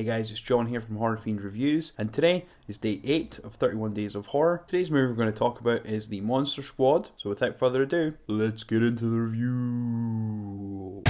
Hey guys, it's John here from Horror Fiend Reviews, and today is day 8 of 31 Days of Horror. Today's movie we're going to talk about is The Monster Squad, so without further ado, let's get into the review.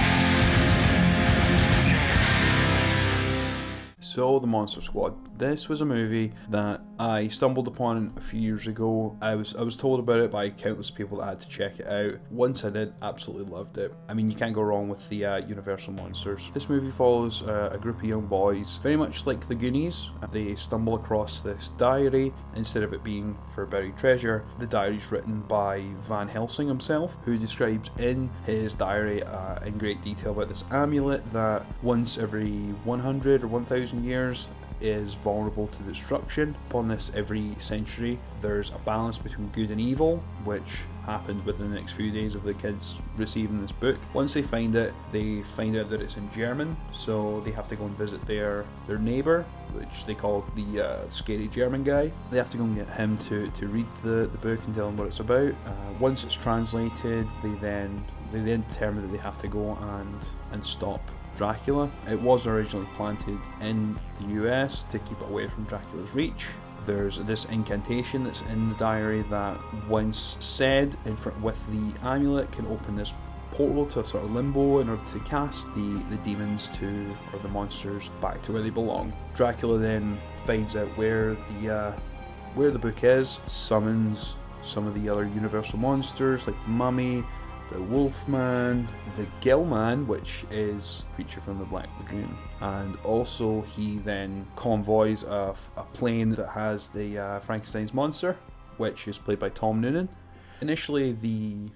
So, The Monster Squad. This was a movie that I stumbled upon a few years ago. I was told about it by countless people that had to check it out. Once I did, absolutely loved it. I mean, you can't go wrong with the Universal Monsters. This movie follows a group of young boys, very much like The Goonies. They stumble across this diary. Instead of it being for buried treasure, the diary's written by Van Helsing himself, who describes in his diary in great detail about this amulet that once every 100 or 1000 years is vulnerable to destruction. Upon this every century, there's a balance between good and evil, which happens within the next few days of the kids receiving this book. Once they find it, they find out that it's in German, so they have to go and visit their neighbour, which they call the scary German guy. They have to go and get him to read the book and tell him what it's about. Once it's translated, they then determine that they have to go and stop Dracula. It was originally planted in the US to keep it away from Dracula's reach. There's this incantation that's in the diary that, once said with the amulet, can open this portal to a sort of limbo in order to cast the demons or the monsters back to where they belong. Dracula then finds out where the book is, summons some of the other Universal monsters like the Mummy, the Wolfman, the Gillman, which is a creature from the Black Lagoon, and also he then convoys a plane that has the Frankenstein's monster, which is played by Tom Noonan. Initially, the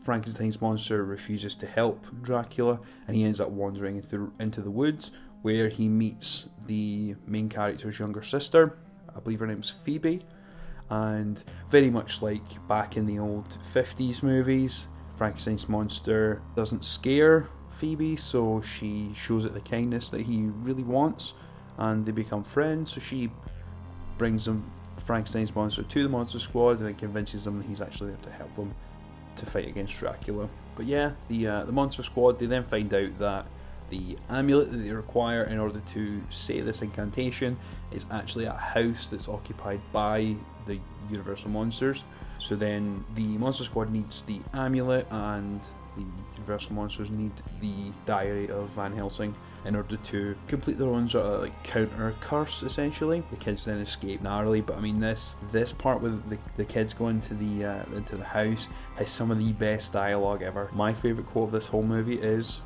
Frankenstein's monster refuses to help Dracula, and he ends up wandering into the woods, where he meets the main character's younger sister. I believe her name's Phoebe, and very much like back in the old 50s movies, Frankenstein's monster doesn't scare Phoebe, so she shows it the kindness that he really wants, and they become friends. So she brings Frankenstein's monster to the Monster Squad and then convinces them that he's actually there to help them to fight against Dracula. But yeah, the Monster Squad, they then find out that the amulet that they require in order to say this incantation is actually a house that's occupied by the Universal Monsters. So then the Monster Squad needs the amulet, and the Universal Monsters need the diary of Van Helsing in order to complete their own sort of like counter curse, essentially. The kids then escape narrowly, but I mean this part with the kids going to the house has some of the best dialogue ever. My favourite quote of this whole movie is,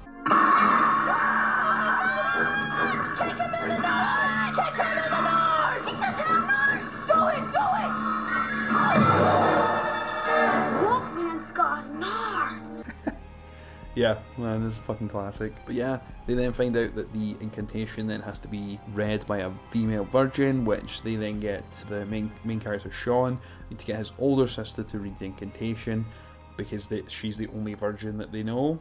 yeah, man, this is a fucking classic. But yeah, they then find out that the incantation then has to be read by a female virgin, which they then get the main character Sean to get his older sister to read the incantation, because she's the only virgin that they know.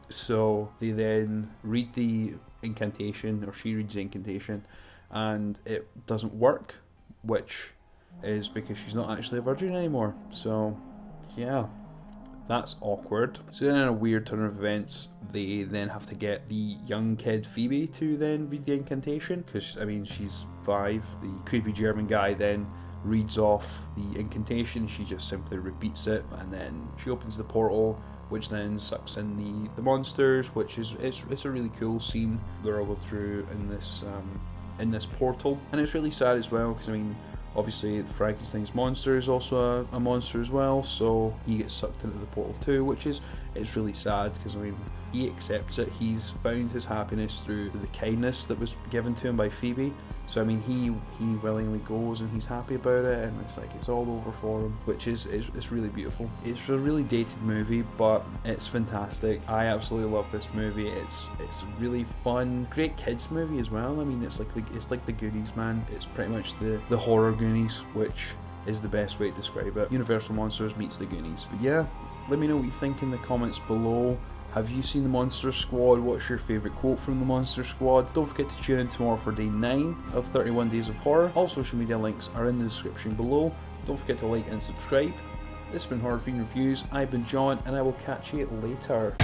So they then read the incantation, or she reads the incantation, and it doesn't work, which is because she's not actually a virgin anymore. So yeah, that's awkward. So then, in a weird turn of events, they then have to get the young kid Phoebe to then read the incantation, because I mean she's 5. The creepy German guy then reads off the incantation. She just simply repeats it, and then she opens the portal, which then sucks in the monsters, which is it's a really cool scene. They're all go through in this portal, and it's really sad as well, because I mean, obviously, Frankenstein's monster is also a monster as well, so he gets sucked into the portal too, it's really sad, because I mean, he accepts it. He's found his happiness through the kindness that was given to him by Phoebe. So I mean, he willingly goes and he's happy about it, and it's like it's all over for him, which is really beautiful. It's a really dated movie, but it's fantastic. I absolutely love this movie. It's a really fun, great kids movie as well. I mean, it's like the Goonies, man. It's pretty much the horror Goonies, which is the best way to describe it. Universal Monsters meets the Goonies. But yeah, let me know what you think in the comments below. Have you seen the Monster Squad? What's your favourite quote from the Monster Squad? Don't forget to tune in tomorrow for day 9 of 31 Days of Horror. All social media links are in the description below. Don't forget to like and subscribe. This has been Horror Fiend Reviews. I've been John, and I will catch you later.